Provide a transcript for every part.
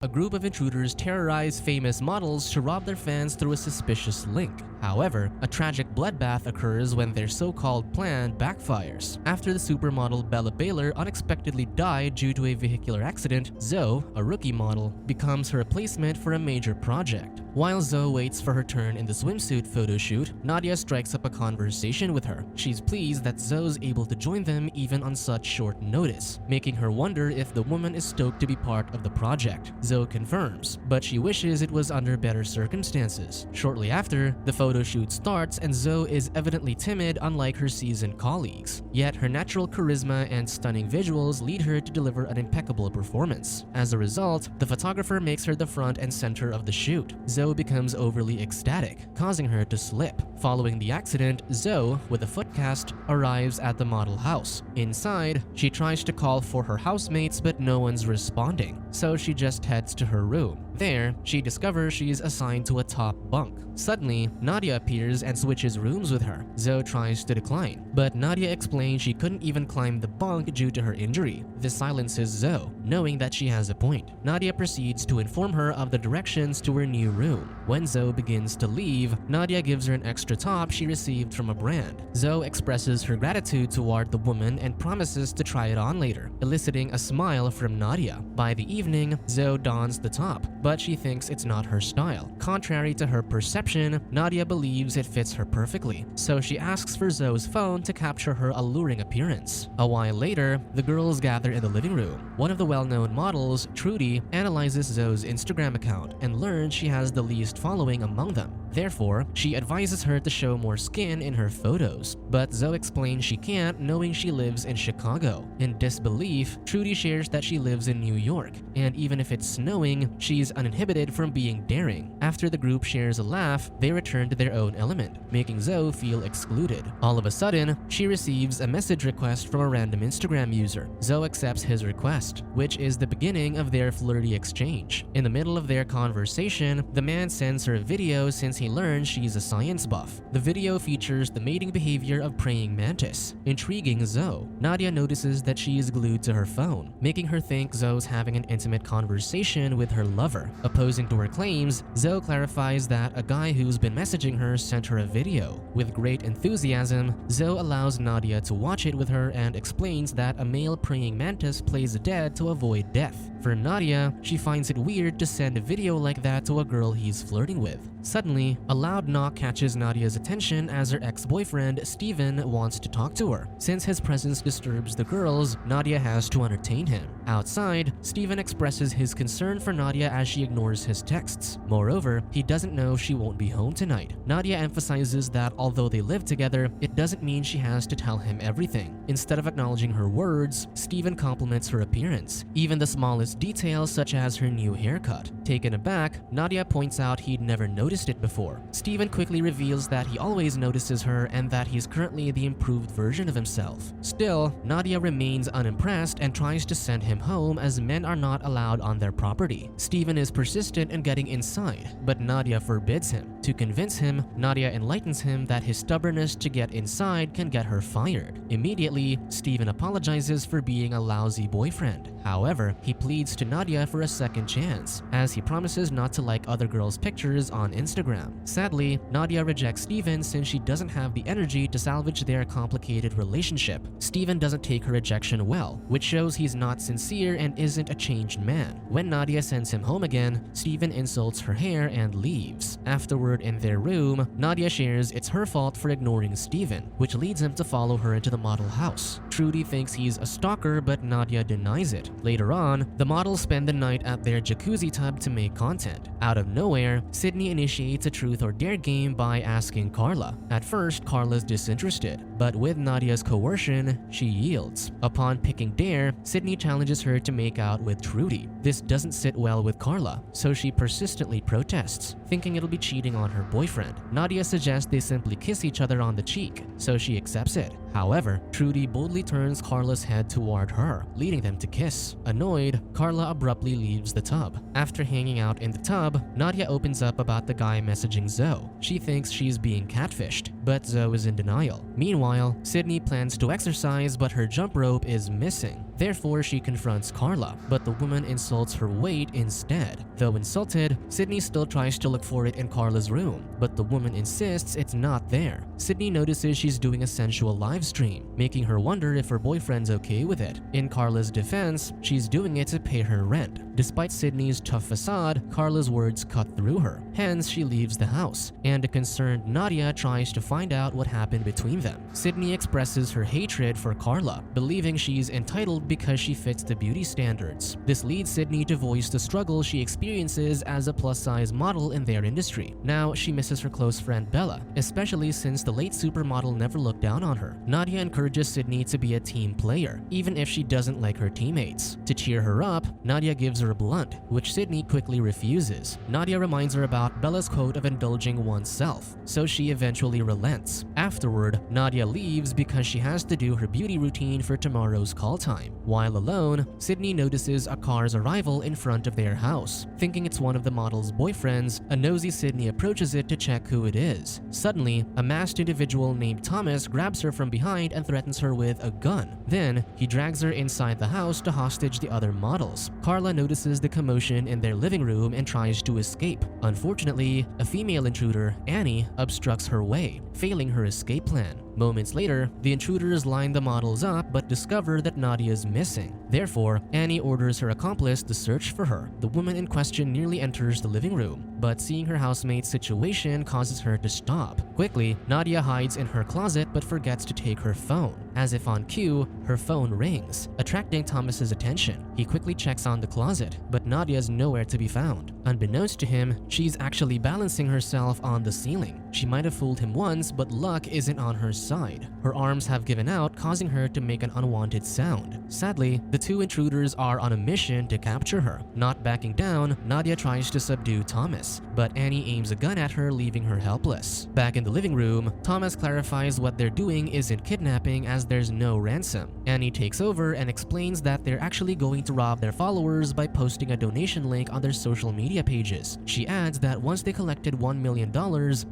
A group of intruders terrorize famous models to rob their fans through a suspicious link. However, a tragic bloodbath occurs when their so-called plan backfires. After the supermodel Bella Baylor unexpectedly died due to a vehicular accident, Zoe, a rookie model, becomes her replacement for a major project. While Zoe waits for her turn in the swimsuit photo shoot, Nadia strikes up a conversation with her. She's pleased that Zoe's able to join them even on such short notice, making her wonder if the woman is stoked to be part of the project. Zoe confirms, but she wishes it was under better circumstances. Shortly after, the photo shoot starts and Zoe is evidently timid unlike her seasoned colleagues. Yet her natural charisma and stunning visuals lead her to deliver an impeccable performance. As a result, the photographer makes her the front and center of the shoot. Zoe becomes overly ecstatic, causing her to slip. Following the accident, Zoe, with a foot cast, arrives at the model house. Inside, she tries to call for her housemates but no one's responding, so she just heads to her room. There, she discovers she's assigned to a top bunk. Suddenly, Nadia appears and switches rooms with her. Zoe tries to decline, but Nadia explains she couldn't even climb the bunk due to her injury. This silences Zoe, knowing that she has a point. Nadia proceeds to inform her of the directions to her new room. When Zoe begins to leave, Nadia gives her an extra top she received from a brand. Zoe expresses her gratitude toward the woman and promises to try it on later, eliciting a smile from Nadia. By the evening, Zoe dons the top, but she thinks it's not her style. Contrary to her perception, Nadia believes it fits her perfectly, so she asks for Zoe's phone to capture her alluring appearance. A while later, the girls gather in the living room. One of the well-known models, Trudy, analyzes Zoe's Instagram account and learns she has the least following among them. Therefore, she advises her to show more skin in her photos, but Zoe explains she can't, knowing she lives in Chicago. In disbelief, Trudy shares that she lives in New York, and even if it's snowing, she's uninhibited from being daring. After the group shares a laugh, they return to their own element, making Zoe feel excluded. All of a sudden, she receives a message request from a random Instagram user. Zoe accepts his request, which is the beginning of their flirty exchange. In the middle of their conversation, the man sends her a video since he learns she's a science buff. The video features the mating behavior of praying mantis, intriguing Zoe. Nadia notices that she is glued to her phone, making her think Zoe's having an intimate conversation with her lover. Opposing to her claims, Zoe clarifies that a guy who's been messaging her sent her a video. With great enthusiasm, Zoe allows Nadia to watch it with her and explains that a male praying mantis plays dead to avoid death. For Nadia, she finds it weird to send a video like that to a girl he's flirting with. Suddenly, a loud knock catches Nadia's attention as her ex-boyfriend, Steven, wants to talk to her. Since his presence disturbs the girls, Nadia has to entertain him. Outside, Steven expresses his concern for Nadia as she ignores his texts. Moreover, he doesn't know she won't be home tonight. Nadia emphasizes that although they live together, it doesn't mean she has to tell him everything. Instead of acknowledging her words, Steven compliments her appearance, even the smallest details such as her new haircut. Taken aback, Nadia points out he'd never noticed it before. Steven quickly reveals that he always notices her and that he's currently the improved version of himself. Still, Nadia remains unimpressed and tries to send him home as men are not allowed on their property. Steven is persistent in getting inside, but Nadia forbids him. To convince him, Nadia enlightens him that his stubbornness to get inside can get her fired. Immediately, Steven apologizes for being a lousy boyfriend. However, he pleads to Nadia for a second chance, as he promises not to like other girls' pictures on Instagram. Sadly, Nadia rejects Steven since she doesn't have the energy to salvage their complicated relationship. Steven doesn't take her rejection well, which shows he's not sincere and isn't a changed man. When Nadia sends him home again, Steven insults her hair and leaves. Afterward, in their room, Nadia shares it's her fault for ignoring Steven, which leads him to follow her into the model house. Trudy thinks he's a stalker, but Nadia denies it. Later on, the models spend the night at their jacuzzi tub to make content. Out of nowhere, Sydney initiates a truth or dare game by asking Carla. At first, Carla's disinterested, but with Nadia's coercion, she yields. Upon picking dare, Sydney challenges her to make out with Trudy. This doesn't sit well with Carla, so she persistently protests, thinking it'll be cheating on her boyfriend. Nadia suggests they simply kiss each other on the cheek, so she accepts it. However, Trudy boldly turns Carla's head toward her, leading them to kiss. Annoyed, Carla abruptly leaves the tub. After hanging out in the tub, Nadia opens up about the guy messaging Zoe. She thinks she's being catfished, but Zoe is in denial. Meanwhile, Sydney plans to exercise, but her jump rope is missing. Therefore, she confronts Carla, but the woman insults her weight instead. Though insulted, Sydney still tries to look for it in Carla's room, but the woman insists it's not there. Sydney notices she's doing a sensual live stream, making her wonder if her boyfriend's okay with it. In Carla's defense, she's doing it to pay her rent. Despite Sydney's tough facade, Carla's words cut through her. Hence, she leaves the house, and a concerned Nadia tries to find out what happened between them. Sydney expresses her hatred for Carla, believing she's entitled because she fits the beauty standards. This leads Sydney to voice the struggle she experiences as a plus-size model in their industry. Now, she misses her close friend Bella, especially since the late supermodel never looked down on her. Nadia encourages Sydney to be a team player, even if she doesn't like her teammates. To cheer her up, Nadia gives her a blunt, which Sydney quickly refuses. Nadia reminds her about Bella's quote of indulging oneself, so she eventually relents. Afterward, Nadia leaves because she has to do her beauty routine for tomorrow's call time. While alone, Sydney notices a car's arrival in front of their house. Thinking it's one of the model's boyfriends, a nosy Sydney approaches it to check who it is. Suddenly, a masked individual named Thomas grabs her from behind and threatens her with a gun. Then, he drags her inside the house to hostage the other models. Carla notices the commotion in their living room and tries to escape. Unfortunately, a female intruder, Annie, obstructs her way, failing her escape plan. Moments later, the intruders line the models up but discover that Nadia is missing. Therefore, Annie orders her accomplice to search for her. The woman in question nearly enters the living room, but seeing her housemate's situation causes her to stop. Quickly, Nadia hides in her closet but forgets to take her phone. As if on cue, her phone rings, attracting Thomas's attention. He quickly checks on the closet, but Nadia's nowhere to be found. Unbeknownst to him, she's actually balancing herself on the ceiling. She might have fooled him once, but luck isn't on her side. Her arms have given out, causing her to make an unwanted sound. Sadly, the two intruders are on a mission to capture her. Not backing down, Nadia tries to subdue Thomas, but Annie aims a gun at her, leaving her helpless. Back in the living room, Thomas clarifies what they're doing isn't kidnapping as there's no ransom. Annie takes over and explains that they're actually going to rob their followers by posting a donation link on their social media pages. She adds that once they collected $1 million,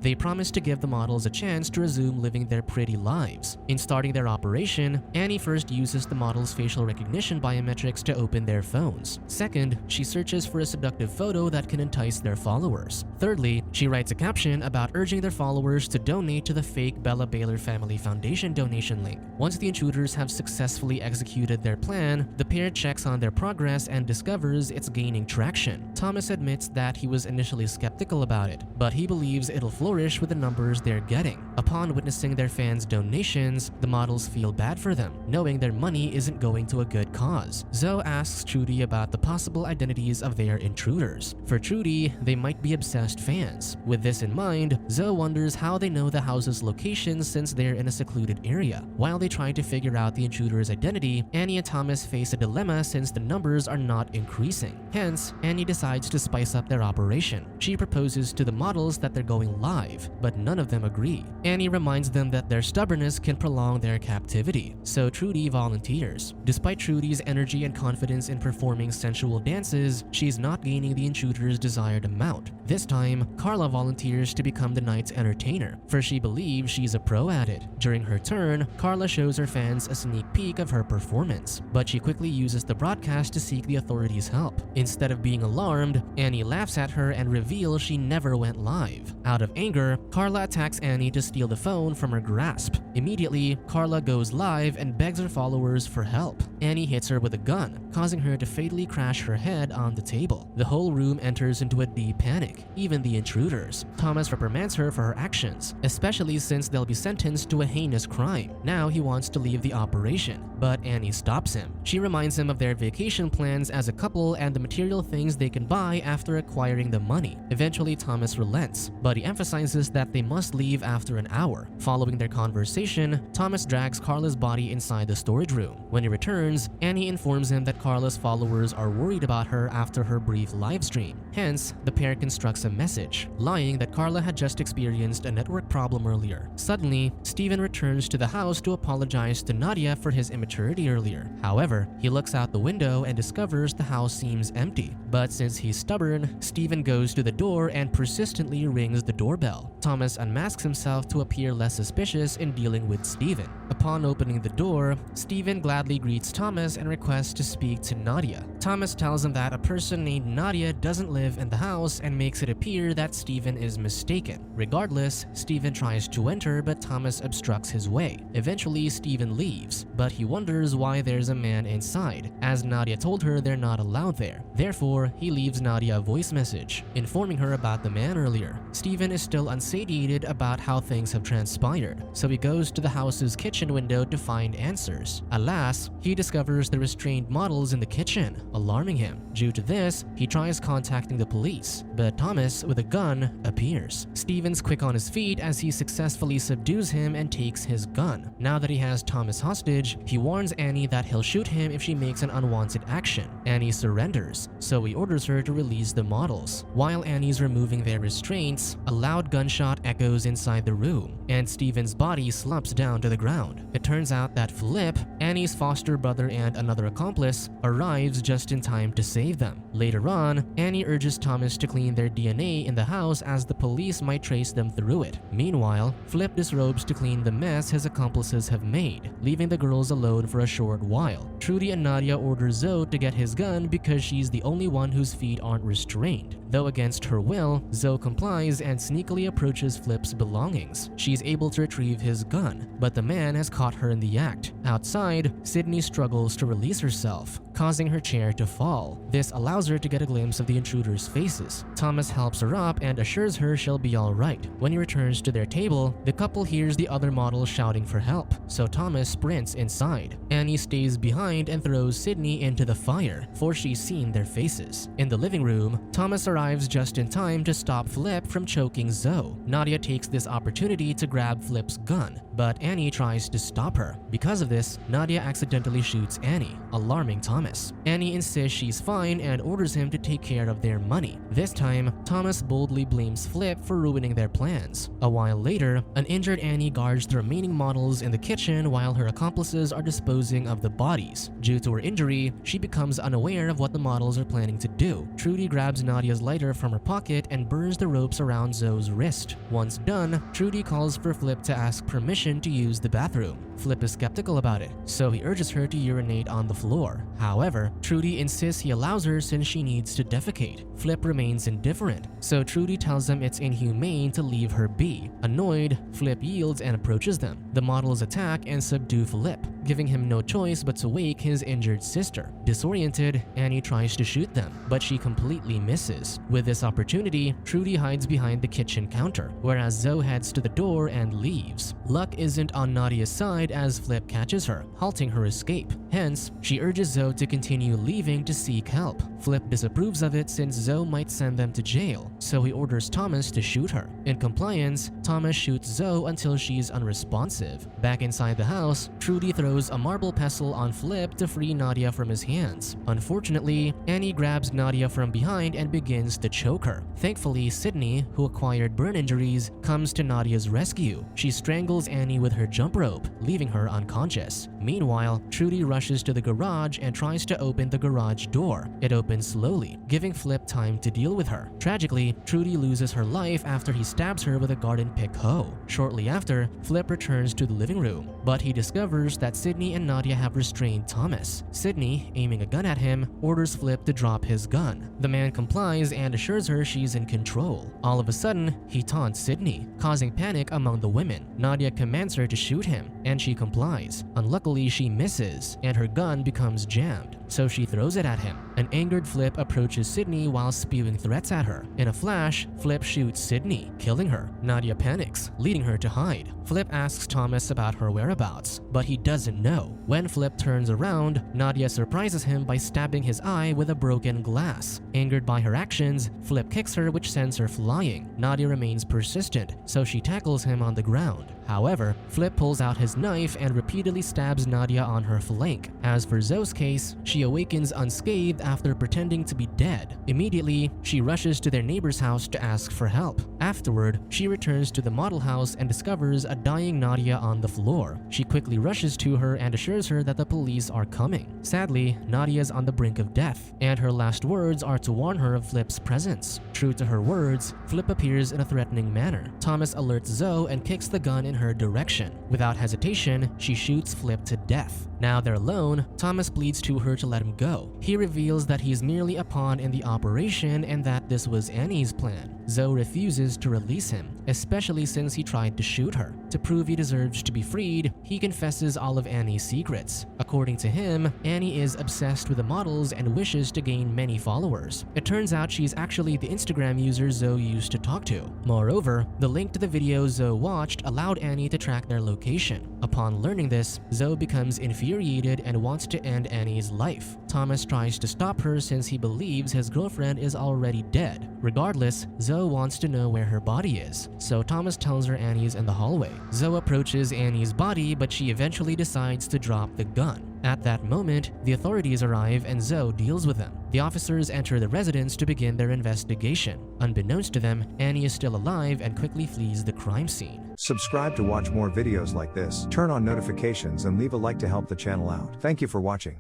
they promised to give the models a chance to resume living their pretty lives. In starting their operation, Annie first uses the models' facial recognition biometrics to open their phones. Second, she searches for a seductive photo that can entice their followers. Thirdly, she writes a caption about urging their followers to donate to the fake Bella Baylor Family Foundation donation link. Once the intruders have successfully executed their plan, the pair checks on their progress and discovers it's gaining traction. Thomas admits that he was initially skeptical about it, but he believes it'll flourish with the numbers they're getting. Upon witnessing their fans' donations, the models feel bad for them, knowing their money isn't going to a good cause. Zoe asks Trudy about the possible identities of their intruders. For Trudy, they might be obsessed fans. With this in mind, Zoe wonders how they know the house's location since they're in a secluded area. While they try to figure out the intruder's identity, Annie and Thomas face a dilemma since the numbers are not increasing. Hence, Annie decides to spice up their operation. She proposes to the models that they're going live, but none of them agree. Annie reminds them that their stubbornness can prolong their captivity, so Trudy volunteers. Despite Trudy's energy and confidence in performing sensual dances, she's not gaining the intruder's desired amount. This time, Carla volunteers to become the night's entertainer, for she believes she's a pro at it. During her turn, Carla shows her fans a sneak peek of her performance, but she quickly uses the broadcast to seek the authorities' help. Instead of being alarmed, Annie laughs at her and reveals she never went live. Out of anger, Carla attacks Annie to steal the phone from her grasp. Immediately, Carla goes live and begs her followers for help. Annie hits her with a gun, causing her to fatally crash her head on the table. The whole room enters into a deep panic, even the intruders. Thomas reprimands her for her actions, especially since they'll be sentenced to a heinous crime. Now he wants to leave the operation, but Annie stops him. She reminds him of their vacation plans as a couple and the material things they can buy after acquiring the money. Eventually, Thomas relents, but he emphasizes that they must leave after an hour. Following their conversation, Thomas drags Carla's body inside the storage room. When he returns, Annie informs him that Carla's followers are worried about her after her brief live stream. Hence, the pair constructs a message. garage, lying that Carla had just experienced a network problem earlier. Suddenly, Steven returns to the house to apologize to Nadia for his immaturity earlier. However, he looks out the window and discovers the house seems empty. But since he's stubborn, Steven goes to the door and persistently rings the doorbell. Thomas unmasks himself to appear less suspicious in dealing with Steven. Upon opening the door, Steven gladly greets Thomas and requests to speak to Nadia. Thomas tells him that a person named Nadia doesn't live in the house and makes it appear that Steven is mistaken. Regardless, Steven tries to enter, but Thomas obstructs his way. Eventually, Steven leaves, but he wonders why there's a man inside, as Nadia told her they're not allowed there. Therefore, he leaves Nadia a voice message, informing her about the man earlier. Steven is still unsatiated about how things have transpired, so he goes to the house's kitchen window to find answers. Alas, he discovers the restrained models in the kitchen, alarming him. Due to this, he tries contacting the police, but Thomas, with a gun, appears. Steven's quick on his feet as he successfully subdues him and takes his gun. Now that he has Thomas hostage, he warns Annie that he'll shoot him if she makes an unwanted action. Annie surrenders, so he orders her to release the models. While Annie's removing their restraints, a loud gunshot echoes inside the room, and Steven's body slumps down to the ground. It turns out that Flip, Annie's foster brother and another accomplice, arrives just in time to save them. Later on, Annie urges Thomas to clean their DNA in the house as the police might trace them through it. Meanwhile, Flip disrobes to clean the mess his accomplices have made, leaving the girls alone for a short while. Trudy and Nadia order Zoe to get his gun because she's the only one whose feet aren't restrained. Though against her will, Zoe complies and sneakily approaches Flip's belongings. She's able to retrieve his gun, but the man has caught her in the act. Outside, Sydney struggles to release herself, causing her chair to fall. This allows her to get a glimpse of the intruders' faces. Thomas helps her up and assures her she'll be alright. When he returns to their table, the couple hears the other model shouting for help, so Thomas sprints inside. Annie stays behind and throws Sydney into the fire, for she's seen their faces. In the living room, Thomas arrives just in time to stop Flip from choking Zoe. Nadia takes this opportunity to grab Flip's gun, but Annie tries to stop her. Because of this, Nadia accidentally shoots Annie, alarming Thomas. Annie insists she's fine and orders him to take care of their money. This time, Thomas boldly blames Flip for ruining their plans. A while later, an injured Annie guards the remaining models in the kitchen while her accomplices are disposing of the bodies. Due to her injury, she becomes unaware of what the models are planning to do. Trudy grabs Nadia's lighter from her pocket and burns the ropes around Zoe's wrist. Once done, Trudy calls for Flip to ask permission to use the bathroom. Flip is skeptical about it, so he urges her to urinate on the floor. However, Trudy insists he allows her since she needs to defecate. Flip remains indifferent, so Trudy tells him it's inhumane to leave her be. Annoyed, Flip yields and approaches them. The models attack and subdue Flip, giving him no choice but to wake his injured sister. Disoriented, Annie tries to shoot them, but she completely misses. With this opportunity, Trudy hides behind the kitchen counter, whereas Zoe heads to the door and leaves. Luck isn't on Nadia's side as Flip catches her, halting her escape. Hence, she urges Zoe to continue leaving to seek help. Flip disapproves of it since Zoe might send them to jail, so he orders Thomas to shoot her. In compliance, Thomas shoots Zoe until she's unresponsive. Back inside the house, Trudy throws a marble pestle on Flip to free Nadia from his hands. Unfortunately, Annie grabs Nadia from behind and begins to choke her. Thankfully, Sydney, who acquired burn injuries, comes to Nadia's rescue. She strangles Annie with her jump rope, leaving her unconscious. Meanwhile, Trudy rushes to the garage and tries to open the garage door. It opens slowly, giving Flip time to deal with her. Tragically, Trudy loses her life after he stabs her with a garden pick hoe. Shortly after, Flip returns to the living room, but he discovers that Sydney and Nadia have restrained Thomas. Sydney, aiming a gun at him, orders Flip to drop his gun. The man complies and assures her she's in control. All of a sudden, he taunts Sydney, causing panic among the women. Nadia commands her to shoot him, and she complies. Unluckily, she misses, and her gun becomes jammed, so she throws it at him. An angered Flip approaches Sydney while spewing threats at her. In a flash, Flip shoots Sydney, killing her. Nadia panics, leading her to hide. Flip asks Thomas about her whereabouts, but he doesn't know. When Flip turns around, Nadia surprises him by stabbing his eye with a broken glass. Angered by her actions, Flip kicks her, which sends her flying. Nadia remains persistent, so she tackles him on the ground. However, Flip pulls out his knife and repeatedly stabs Nadia on her flank. As for Zoe's case, she awakens unscathed after pretending to be dead. Immediately, she rushes to their neighbor's house to ask for help. Afterward, she returns to the model house and discovers a dying Nadia on the floor. She quickly rushes to her and assures her that the police are coming. Sadly, Nadia is on the brink of death, and her last words are to warn her of Flip's presence. True to her words, Flip appears in a threatening manner. Thomas alerts Zoe and kicks the gun in her direction. Without hesitation, she shoots Flip to death. Now they're alone, Thomas pleads to her to let him go. He reveals that he's merely a pawn in the operation and that this was Annie's plan. Zoe refuses to release him, especially since he tried to shoot her. To prove he deserves to be freed, he confesses all of Annie's secrets. According to him, Annie is obsessed with the models and wishes to gain many followers. It turns out she's actually the Instagram user Zoe used to talk to. Moreover, the link to the video Zoe watched allowed Annie to track their location. Upon learning this, Zoe becomes infuriated and wants to end Annie's life. Thomas tries to stop her since he believes his girlfriend is already dead. Regardless, Zoe wants to know where her body is, so Thomas tells her Annie's in the hallway. Zoe approaches Annie's body, but she eventually decides to drop the gun. At that moment, the authorities arrive and Zoe deals with them. The officers enter the residence to begin their investigation. Unbeknownst to them, Annie is still alive and quickly flees the crime scene. Subscribe to watch more videos like this, turn on notifications and leave a like to help the channel out. Thank you for watching.